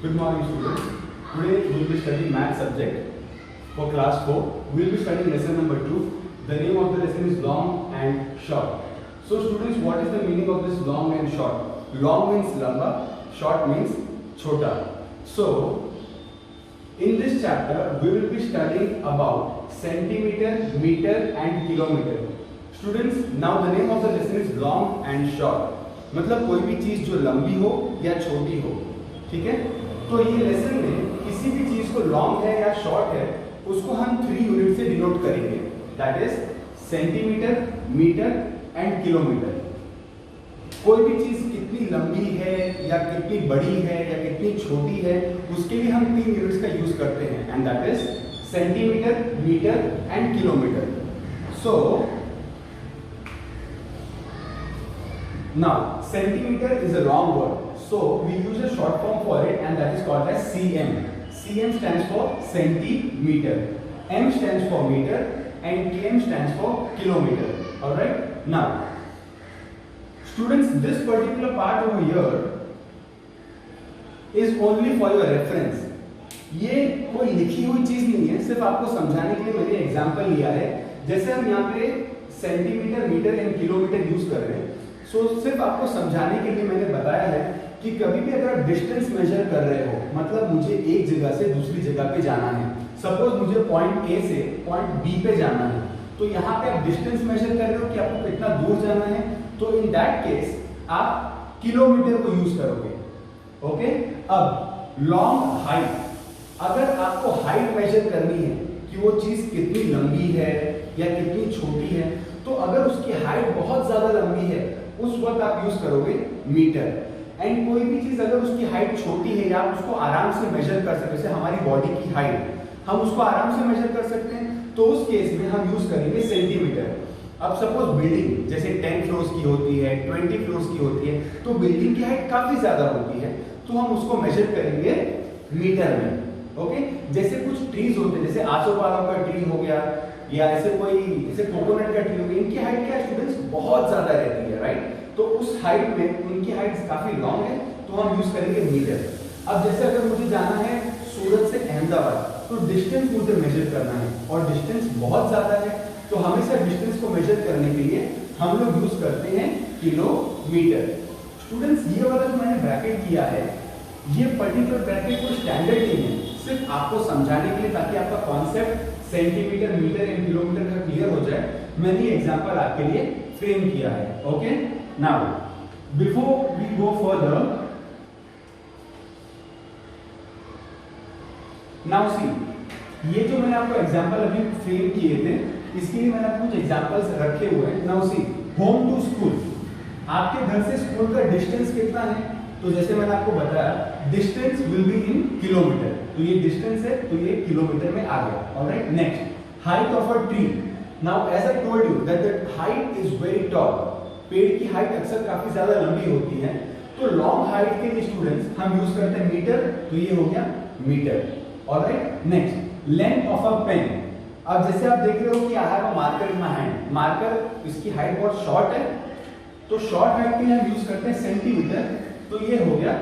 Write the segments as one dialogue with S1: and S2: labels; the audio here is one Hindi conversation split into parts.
S1: Good morning, students. Today we will be studying math subject for class 4. We will be studying lesson number 2. The name of the lesson is long and short. So students, what is the meaning of this long and short? Long means lamba, short means chota. So in this chapter we will be studying about centimeter, meter and kilometer. Students, now the name of the lesson is long and short. मतलब कोई भी चीज जो लंबी हो या छोटी हो, ठीक है? तो ये लेसन में किसी भी चीज को लॉन्ग है या शॉर्ट है उसको हम 3 यूनिट से डिनोट करेंगे, that is centimetre, metre and kilometre. कोई भी चीज कितनी लंबी है या कितनी बड़ी है या कितनी छोटी है उसके लिए हम 3 यूनिट्स का यूज करते हैं, and that is centimetre, metre and kilometre. So now centimeter is a long word, so we use a short form for it, and that is called as cm. Cm stands for centimeter, m stands for meter and km stands for kilometer. All right, now students, this particular part over here is only for your reference. ये कोई लिखी हुई चीज नहीं है, सिर्फ आपको समझाने के लिए मैंने एग्जांपल लिया है। जैसे हम यहाँ पे centimetre, metre and kilometre use कर रहे हैं, सो सिर्फ आपको समझाने के लिए मैंने बताया है कि कभी भी अगर आप डिस्टेंस मेजर कर रहे हो, मतलब मुझे एक जगह से दूसरी जगह पे जाना है, सपोज मुझे पॉइंट ए से पॉइंट बी पे जाना है, तो यहाँ पे आप डिस्टेंस मेजर कर रहे हो कि आपको कितना दूर जाना है, तो इन दैट केस आप किलोमीटर को यूज करोगे। ओके, अब लॉन्ग हाइट, अगर आपको हाइट मेजर करनी है कि वो चीज कितनी लंबी है या कितनी छोटी है, तो अगर उसकी हाइट बहुत ज्यादा लंबी है उस वक्त आप यूज करोगे मीटर। एंड कोई भी चीज अगर उसकी हाइट छोटी है या आप उसको आराम से मेजर कर सकते हैं, जैसे हमारी बॉडी की हाइट हम उसको आराम से मेजर कर सकते हैं, तो उस केस में हम यूज करेंगे सेंटीमीटर। अब सपोज बिल्डिंग जैसे 10 फ्लोर्स की होती है, 20 फ्लोर्स की होती है, तो बिल्डिंग की हाइट काफी ज्यादा होती है, तो हम उसको मेजर करेंगे मीटर में। ओके, जैसे कुछ ट्रीज होते हैं, जैसे आसोपालव का ट्री हो गया या ऐसे कोई जैसे कोकोनट का ट्री हो गया, इनकी हाइट क्या स्टूडेंट्स बहुत ज्यादा रहती है, राइट? तो उस हाइट में उनकी हाइट काफी लॉन्ग है, तो हम यूज करेंगे मीटर। अब जैसे अगर मुझे जाना है सूरत से अहमदाबाद, तो डिस्टेंस मुझे मेजर करना है और डिस्टेंस बहुत ज्यादा है, तो हमेशा डिस्टेंस को मेजर करने के लिए हम लोग यूज करते हैं किलोमीटर। स्टूडेंट्स, ये वाला जो मैंने ब्रैकेट किया है, ये पर्टिकुलर ब्रैकेट कोई स्टैंडर्ड नहीं है, सिर्फ आपको समझाने के लिए, ताकि आपका concept centimetre, metre and kilometre का क्लियर हो जाए। मैंने ये एग्जांपल आपके लिए फ्रेम किया है। Okay, now before we go further, now see, ये जो मैंने आपको एग्जांपल अभी फ्रेम किए थे, इसके लिए मैंने आपको कुछ एग्जांपल्स रखे हुए हैं। Now see, home to school, आपके घर से स्कूल का डिस्टेंस कितना है? तो जैसे मैंने आपको बताया, distance will be in kilometre, तो ये डिस्टेंस है, तो ये किलोमीटर में आ गया। Alright, next, height of a tree. Now as I told you that the height is very tall, पेड़ की हाइट अक्सर काफी ज्यादा लंबी होती है, तो लॉन्ग हाइट के लिए स्टूडेंट्स हम यूज करते हैं मीटर, तो ये हो गया metre. Alright, next, length of a pen. अब जैसे आप देख रहे हो कि I have a marker in my hand, marker इसकी हाइट बहुत शॉर्ट है, तो शॉर्ट हाइट के लिए हम यूज करते हैं सेंटीमीटर, तो ये हो गया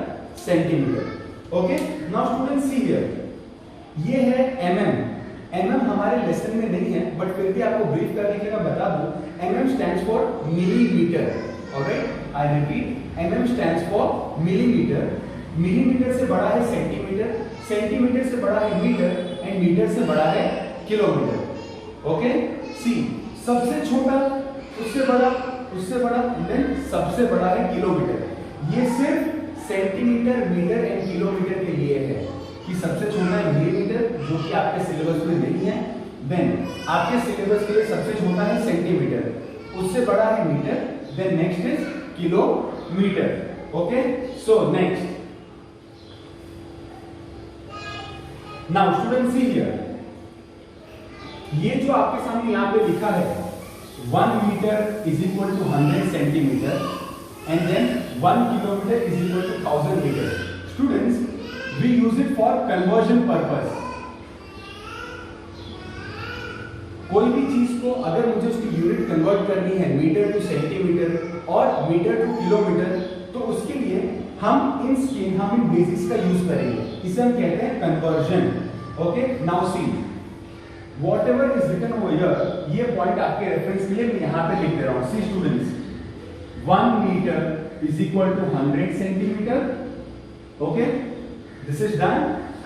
S1: centimetre. Okay, now student see here, ये है mm। mm हमारे लेसन में नहीं है, बट फिर भी आपको ब्रीफ करने के लिए मैं बता दूं, mm stands for millimetre. Alright, I repeat, mm stands for millimetre. Millimetre से बड़ा है सेंटीमीटर, सेंटीमीटर से बड़ा है मीटर एंड मीटर से बड़ा है किलोमीटर। ओके, सी, सबसे छोटा उससे बड़ा, उससे बड़ा, देन सबसे बड़ा है किलोमीटर। ये सिर्फ सेंटीमीटर, मीटर एंड किलोमीटर के लिए है कि सबसे छोटा है मिलीमीटर, जो कि आपके सिलेबस में नहीं है, देन आपके सिलेबस के लिए सबसे छोटा है सेंटीमीटर, उससे बड़ा है metre, then next is kilometre. Okay, so next, now student see here, ये जो आपके सामने यहाँ पे लिखा है 1 metre is equal to 100 centimetre and then 1 kilometer is equal to 1000 meters. Students, we use it for conversion purpose. कोई भी चीज को अगर मुझे उसकी यूनिट कन्वर्ट करनी है मीटर टू सेंटीमीटर और मीटर टू किलोमीटर, तो उसके लिए हम इन बेसिक्स का यूज करेंगे, इसे हम कहते हैं conversion. Okay, now see whatever is written over here, ये पॉइंट आपके रेफरेंस के लिए मैं यहां पे लिख दे रहा हूं। See students, 1 metre is equal to 100 centimetre. Okay, this is done,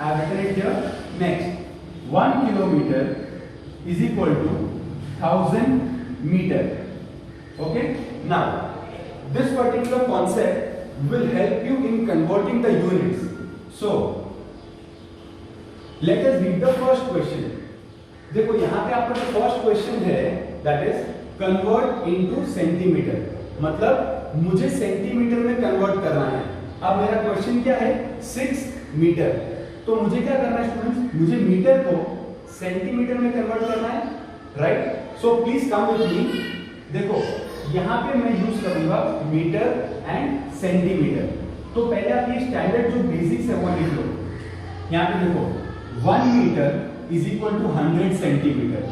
S1: I have written it here. Next 1 kilometre is equal to 1000 metre. Okay, now this particular concept will help you in converting the units. So let us read the first question. देखो यहाँ पे आपका जो फर्स्ट क्वेश्चन है that is convert into centimetre, मतलब मुझे सेंटीमीटर में कन्वर्ट करना है। अब मेरा क्वेश्चन क्या है, 6 मीटर, तो मुझे क्या करना है स्टूडेंट्स, मुझे मीटर को सेंटीमीटर में कन्वर्ट करना है, right? So please come with me. देखो यहाँ पे मैं यूज करूंगा मीटर एंड सेंटीमीटर। तो पहले आप ये स्टैंडर्ड जो बेसिक्स है वो लिख लो। यहाँ पे देखो 1 metre is equal to 100 centimetre,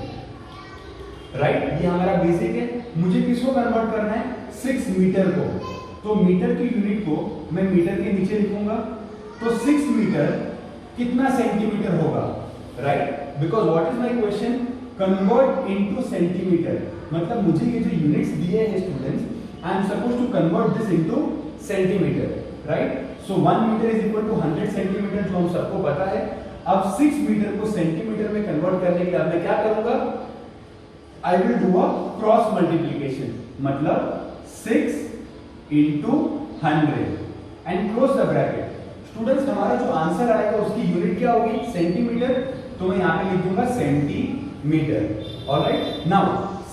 S1: right? ये हमारा बेसिक है। मुझे किसको कन्वर्ट करना है, 6 मीटर को। तो मीटर की यूनिट को मैं मीटर के नीचे लिखूंगा। तो 6 मीटर कितना सेंटीमीटर होगा, right? Because what is my question, convert into centimetre, मतलब मुझे ये जो यूनिट्स दिए हैं students, I am suppose to convert this into centimetre, right? So 1 metre is equal to 100 centimetre, जो हम सबको पता है। अब 6 मीटर को सेंटीमीटर में कन्वर्ट करने के लिए मैं क्या करूंगा, आई will do a cross multiplication, मतलब 6 into 100 and close the bracket. Students, हमारा जो आंसर आएगा उसकी यूनिट क्या होगी, सेंटीमीटर। तो मैं यहाँ पे लिख दूंगा सेंटीमीटर। ऑलराइट, नाउ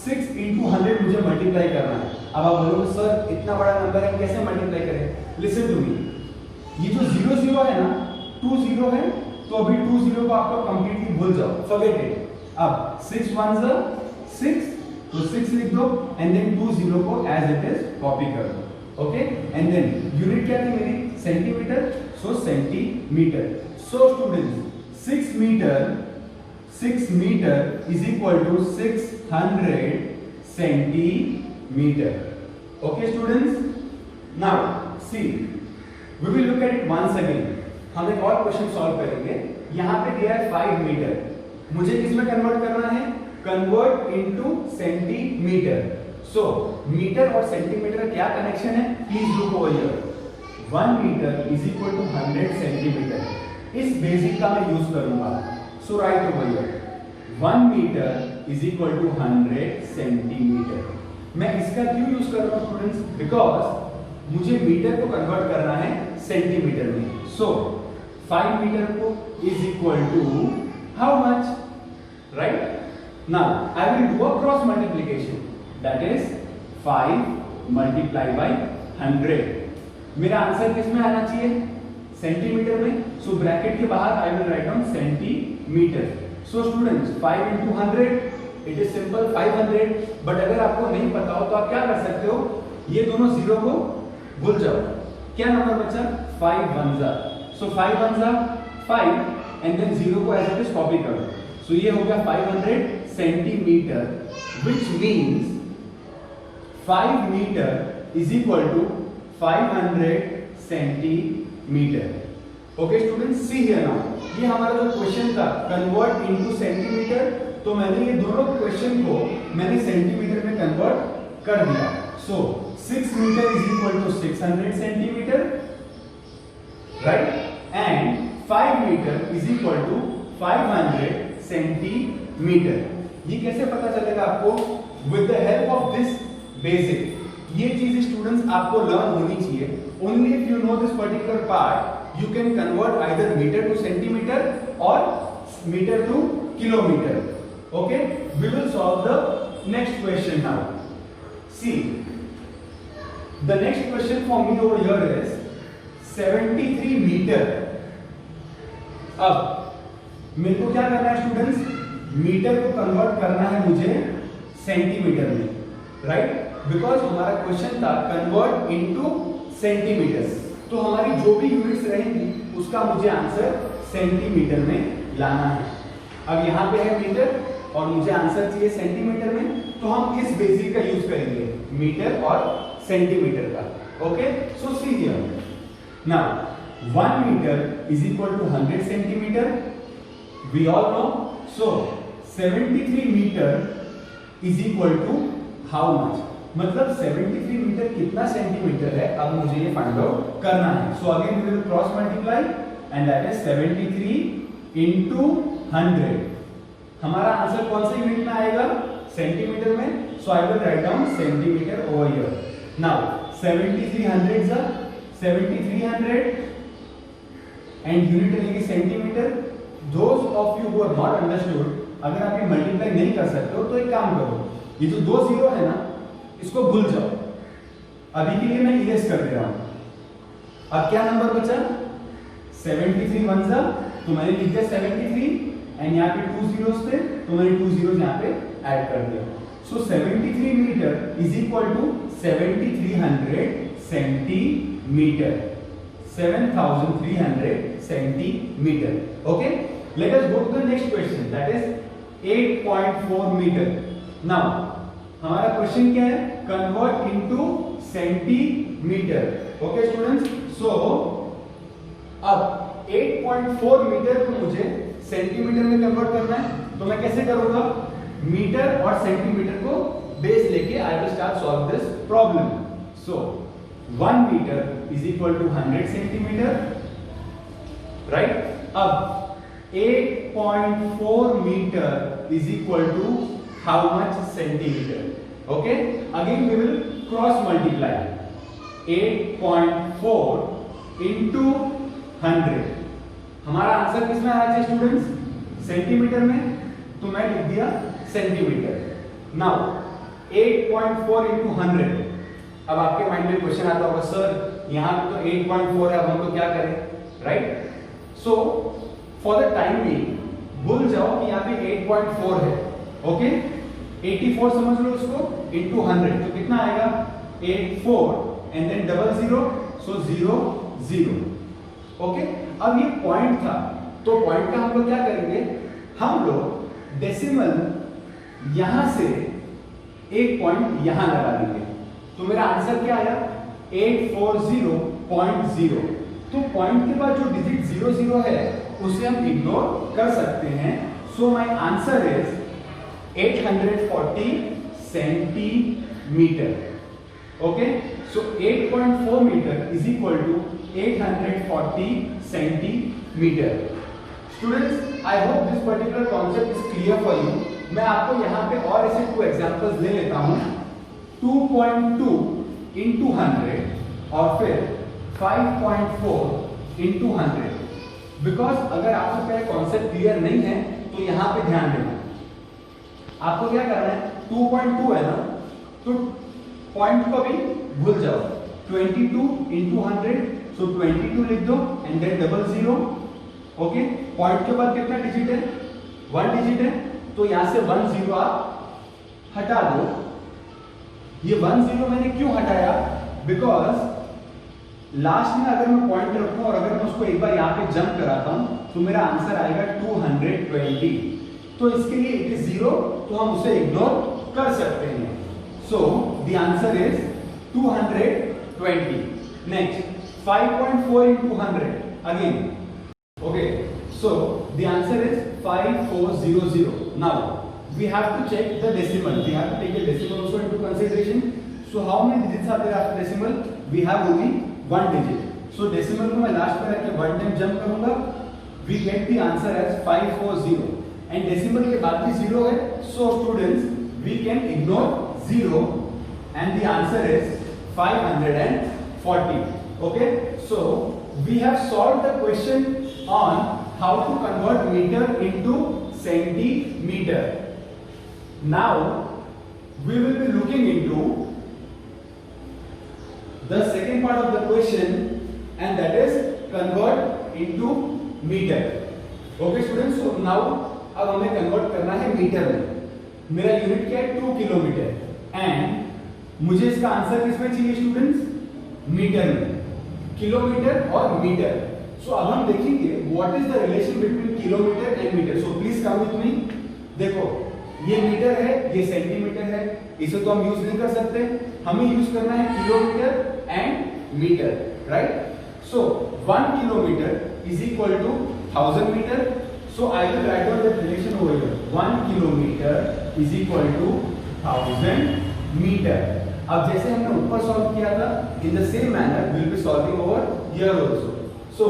S1: 6 इंटू 100 मुझे मल्टीप्लाई करना है। अब आप बोलोगे सर इतना बड़ा नंबर है कैसे मल्टीप्लाई करें? लिसन टू मी, ये जो 0 0 है ना, 2 0 है, तो अभी 2 0 को आपको कंप्लीटली भूल जाओ, फॉरगेट इट। अब 6 1 6, तो 6 लिख दो एंड देन 2 0 को एज इट इज कॉपी कर दो। ओके, एंड देन यूनिट क्या थी मेरी, centimetre, so centimetre. So students 6 metre is equal to 600 centimeter. Okay students, now see we will look at it once again. हम एक और क्वेश्चन सॉल्व करेंगे। यहाँ पे दिया है 5 मीटर, मुझे किसमें कन्वर्ट करना है, convert into centimetre. So metre और सेंटीमीटर का क्या कनेक्शन है, please look over here. 1 metre is equal to 100 centimetre, इस बेसिक का मैं यूज करूंगा। So write over here 1 meter is equal to 100 centimeter. मैं इसका क्यों यूज कर रहा हूँ स्टूडेंट्स, बिकॉज मुझे मीटर को कन्वर्ट करना है सेंटीमीटर में। सो 5 मीटर को is equal to how much, right? Now I will do a cross multiplication, that is 5 multiply by 100। मेरा आंसर किसमें आना चाहिए, सेंटीमीटर में। सो ब्रैकेट के बाहर आई will write down centimetre. So students 5 into 100, it is simple 500। But अगर आपको नहीं पता हो तो आप क्या कर सकते हो, ये दोनों जीरो को भूल जाओ। क्या नंबर बचा, 5 1 जा, सो 5 1 जा 5 एंड देन जीरो को एज इट इज कॉपी करो। सो ये हो गया 500 centimetre, which means 5 metre is equal to 500 centimetre. Okay students, see here now, ये हमारा जो क्वेश्चन था कन्वर्ट इनटू सेंटीमीटर, तो मैंने ये दोनों क्वेश्चन को मैंने सेंटीमीटर में कन्वर्ट कर दिया। So 6 metre is equal to 600 centimetre, right? And 5 metre is equal to 500 centimetre. ये कैसे पता चलेगा आपको, with the help of this basic. ये चीज स्टूडेंट्स आपको लर्न होनी चाहिए। Only if you know this particular part you can convert either meter to centimeter or meter to kilometer. Okay, we will solve the next question now. See, the next question for me over here is 73 meter. अब मेरे को क्या करना है स्टूडेंट्स, मीटर को कन्वर्ट करना है मुझे सेंटीमीटर में, राइट? बिकॉज हमारा क्वेश्चन था कन्वर्ट इनटू सेंटीमीटर, तो हमारी जो भी यूनिट्स रहेंगी उसका मुझे आंसर सेंटीमीटर में लाना है। अब यहाँ पे है मीटर और मुझे आंसर चाहिए सेंटीमीटर में, तो हम इस बेसिक का यूज करेंगे, मीटर और सेंटीमीटर का। Okay, so see here, now 1 metre is equal to 100 centimetre, we all know. So 73 metre is equal to how much, मतलब 73 मीटर कितना सेंटीमीटर है, अब मुझे ये फाइंड आउट करना है. So again we will cross multiply and that is 73 into 100. हमारा आंसर कौन से यूनिट में आएगा, सेंटीमीटर में. So I will write down centimetre over here. Now 7300 जा 7300 एंड यूनिट लेंगे centimetre. Those of you who have not understood, अगर आप ये मल्टीप्लाई नहीं कर सकते हो तो एक काम करो, ये जो 2 जीरो है ना इसको भूल जाओ, अभी के लिए मैं इरेज कर दे रहा हूं. अब क्या नंबर बचा, 73 वन जा, तो मैंने लिख दिया 73 एंड यहाँ पे 2 जीरोस थे तो मैंने 2 जीरोस यहाँ पे ऐड कर दिया. So 73 metre is equal to 7300 centimetre, 7300 centimetre. Okay, let us go to the next question, that is 8.4 metre. Now हमारा क्वेश्चन क्या है, convert into centimetre. Okay students, so अब 8.4 मीटर को मुझे सेंटीमीटर में कन्वर्ट करना है, तो मैं कैसे करूंगा, मीटर और सेंटीमीटर को बेस लेके I will start solve this problem. So 1 metre is equal to 100 centimetre, right. अब 8.4 metre is equal to how much, centimetre. Okay, again we will cross multiply 8.4 into 100. हमारा आंसर किसमें आना चाहिए स्टूडेंट्स, सेंटीमीटर में, तो मैं लिख दिया सेंटीमीटर. Now 8.4 into 100. अब आपके माइंड में क्वेश्चन आता होगा, सर यहाँ पे तो 8.4 है, अब हम तो क्या करें, right. So for the time being भूल जाओ कि यहाँ पे 8.4 है. ओके, 84 समझ लो उसको into 100, तो कितना आएगा 84 and then double zero, so 0 0. Okay, अब ये पॉइंट था, तो पॉइंट का हम लोग क्या करेंगे, हम लोग डेसिमल यहां से एक पॉइंट यहां लगा देंगे, तो मेरा आंसर क्या आया 840.0. तो पॉइंट के बाद जो डिजिट 0 0 है उसे हम इग्नोर कर सकते हैं. So my answer is 840 centimetre. Okay, so 8.4 metre is equal to 840 centimetre. Students, I hope this particular concept is clear for you. मैं आपको यहाँ पे और ऐसे 2 एग्जांपल्स ले लेता हूँ, 2.2 into 100 और फिर 5.4 into 100. बिकॉज अगर आपको क्या कॉन्सेप्ट क्लियर नहीं है तो यहाँ पे ध्यान देना. आपको क्या करना है, 2.2 है ना, तो पॉइंट को भी भूल जाओ, 22 into 100, सो 22 लिख दो and then double zero. Okay, point के बाद कितना डिजिट है, 1 डिजिट है, तो यहां से 1 0 आप हटा दो. ये 1 0 मैंने क्यों हटाया, बिकॉज लास्ट में अगर मैं पॉइंट रखूं और अगर मैं उसको एक बार यहाँ पे जंप कराता हूं तो मेरा आंसर आएगा 220. तो इसके लिए इट इज 0, तो हम उसे इग्नोर कर सकते हैं. So the answer is 220. Next 5.4 into 100 again. Okay, so the answer is 5400. Now we have to check the decimal. We have to take a decimal also into consideration. So how many digits are there after decimal? We have only 1 digit. So decimal को मैं लास्ट पे रख के 1 टाइम जंप करूंगा. We get the answer as 540. And decimal के बाद भी 0 है. So students, we can ignore 0 and the answer is 540. Okay? So we have solved the question on how to convert meter into centimeter. Now we will be looking into the second part of the question, and that is convert into meter. Okay students, so now अब हमें कन्वर्ट करना है मीटर में. मेरा यूनिट क्या है, 2 किलोमीटर, एंड मुझे इसका आंसर किसमें चाहिए स्टूडेंट्स, मीटर में. किलोमीटर और मीटर. सो अब हम देखेंगे what is the relation between kilometre and metre. So please come with me. देखो ये मीटर है, ये सेंटीमीटर है, इसे तो हम यूज नहीं कर सकते, हमें यूज करना है kilometre and metre, right. So 1 kilometer is equal to 1000 meter. So I will write down that relation over here. 1 kilometer is equal to 1000 meter. अब जैसे हमने ऊपर सॉल्व किया था, in the same manner we will be solving over here also. So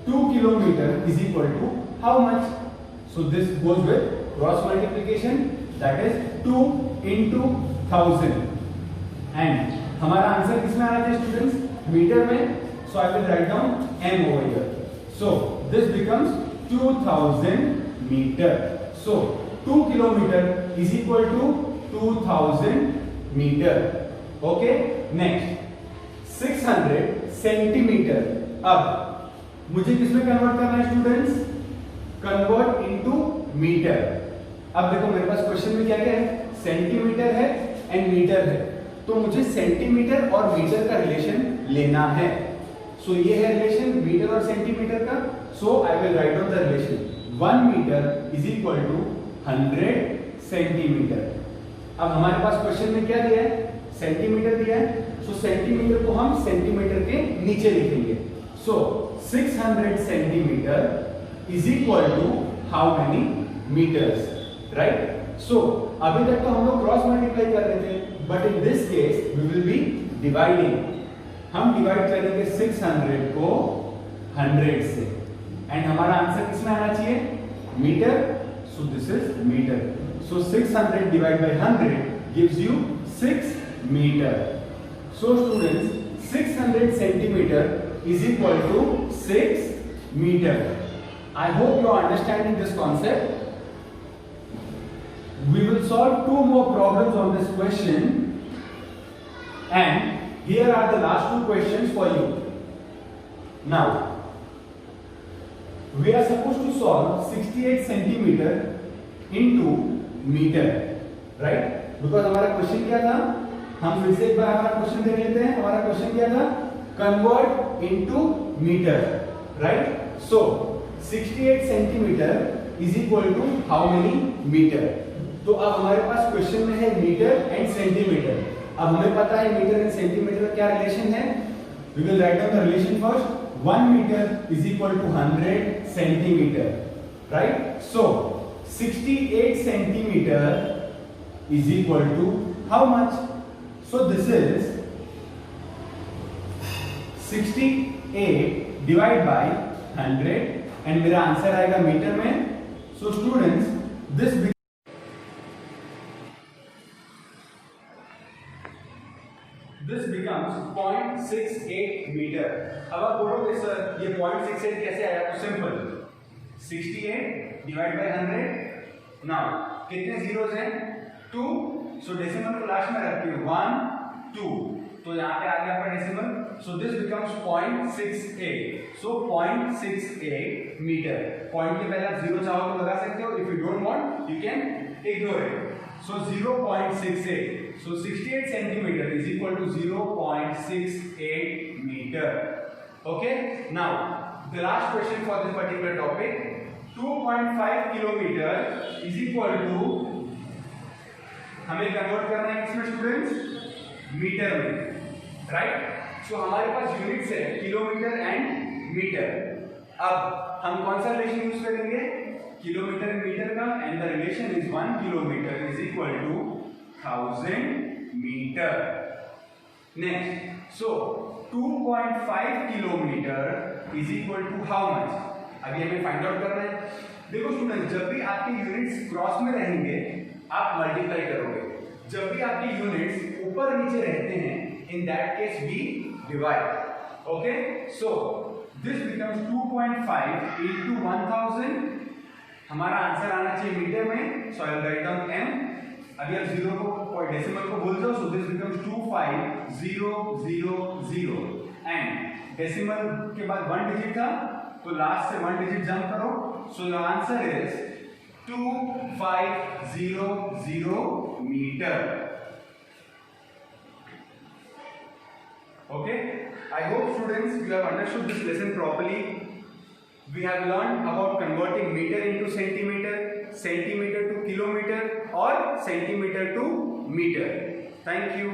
S1: 2 kilometer is equal to how much? So this goes with cross multiplication, that is 2 into 1000. And हमारा आंसर किसमें आ रहा है स्टूडेंट्स? मीटर में. So I will write down m over here. So this becomes 2000 meter. So 2 kilometer is equal to 2000 meter. Okay. Next 600 centimeter. अब मुझे किसमें कन्वर्ट करना है स्टूडेंट्स? Convert into metre. अब देखो मेरे पास क्वेश्चन में क्या क्या है? सेंटीमीटर है एंड मीटर है. तो मुझे सेंटीमीटर और मीटर का रिलेशन लेना है. सो ये है रिलेशन मीटर और सेंटीमीटर का. So I will write down the relation. 1 metre is equal to 100 centimetre. अब हमारे पास क्वेश्चन में क्या दिया है? सेंटीमीटर दिया है. सो सेंटीमीटर को हम सेंटीमीटर के नीचे लिखेंगे. So 600 centimetre is equal to how many metres, right? So अभी तक तो हम लोग क्रॉस मल्टीप्लाई कर रहे थे, but in this case we will be dividing. हम डिवाइड करेंगे 600 को 100 से एंड हमारा आंसर किसमें आना चाहिए? Metre. So this is metre. So 600 divide by 100 gives you 6 metre. So students 600 centimetre is equal to 6 meter. I hope you are understanding this concept. We will solve 2 more problems on this question, and here are the last 2 questions for you. Now we are supposed to solve 68 centimeter into meter, right? Because हमारा क्वेश्चन क्या था? हम फिर से एक बार हमारा क्वेश्चन देख लेते हैं. हमारा क्वेश्चन क्या था? Convert into meter, right? So 68 centimeter is equal to how many meter? तो अब हमारे पास क्वेश्चन में है मीटर एंड सेंटीमीटर. अब हमें पता है मीटर एंड सेंटीमीटर का क्या रिलेशन है. We will write down the relation first. 1 meter is equal to 100 centimeter, right? So 68 centimeter is equal to how much? So this is 68 divide by 100 and मेरा आंसर आएगा मीटर में. So students this becomes 0.68 metre. अब आप बोलोगे सर ये 0.68 कैसे आया? तो सिंपल, 68 डिवाइड बाय 100. नाउ कितने जीरोस हैं? 2. सो डेसिमल को लास्ट में रखिए 1 2. तो यहाँ पे आ गया आपका decimal. So this becomes 0.68. So 0.68 metre. Point के पहले आप जीरो चाहो तो लगा सकते हो. If you don't want you can ignore it. So 0.68. So 68 centimetre is equal to 0.68 metre. Okay. Now the last question for this particular topic. 2.5 kilometre is equal to, हमें कन्वर्ट करना है किसमें स्टूडेंट्स? मीटर में, राइट? सो हमारे पास यूनिट्स है किलोमीटर एंड मीटर. अब हम कौन सा रिलेशन यूज करेंगे? किलोमीटर एंड मीटर का. And the relation is 1 kilometre is equal to 1000 metre. Next, so 2.5 kilometre is equal to how much? अभी हमें फाइंड आउट करना है. देखो स्टूडेंट्स, जब भी आपके यूनिट्स क्रॉस में रहेंगे आप मल्टीप्लाई करोगे. जब भी आपके यूनिट्स ऊपर नीचे रहते हैं, in that case we divide. Okay, so this becomes 2.5 into 1000. हमारा आंसर आना चाहिए मीटर में. So I will write down m. अभी आप जीरो को डेसिमल को भूल जाओ. So this becomes 25000 and decimal के बाद 1 डिजिट था तो लास्ट से 1 डिजिट जंप करो. So your answer is 2500 meter. Okay, I hope students you have understood this lesson properly. We have learned about converting meter into centimeter, centimeter to kilometer, or centimeter to meter. Thank you.